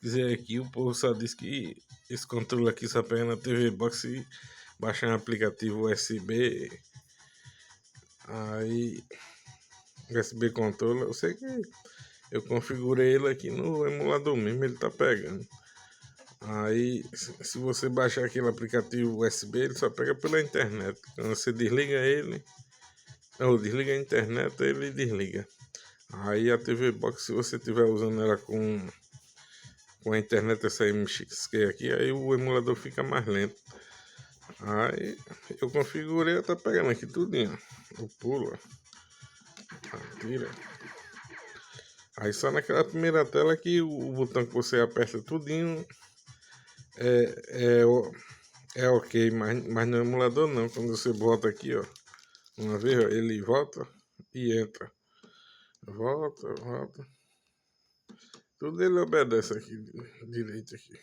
dizer aqui, o povo só diz que esse controle aqui só pega na TV Box e baixar um aplicativo USB. Aí, USB controle, eu sei que eu configurei ele aqui no emulador mesmo, ele tá pegando. Aí, se você baixar aquele aplicativo USB, ele só pega pela internet. Quando você desliga ele, ou desliga a internet, ele desliga. Aí a TV Box, se você estiver usando ela com a internet, essa MXQ aqui, aí o emulador fica mais lento. Aí eu configurei, tá pegando aqui tudinho. O pulo, tira. Aí só naquela primeira tela que o botão que você aperta tudinho é ok, mas no emulador não. Quando você bota aqui, ó, uma vez, ó, ele volta e entra. Volta. Tudo ele obedece aqui, direito aqui.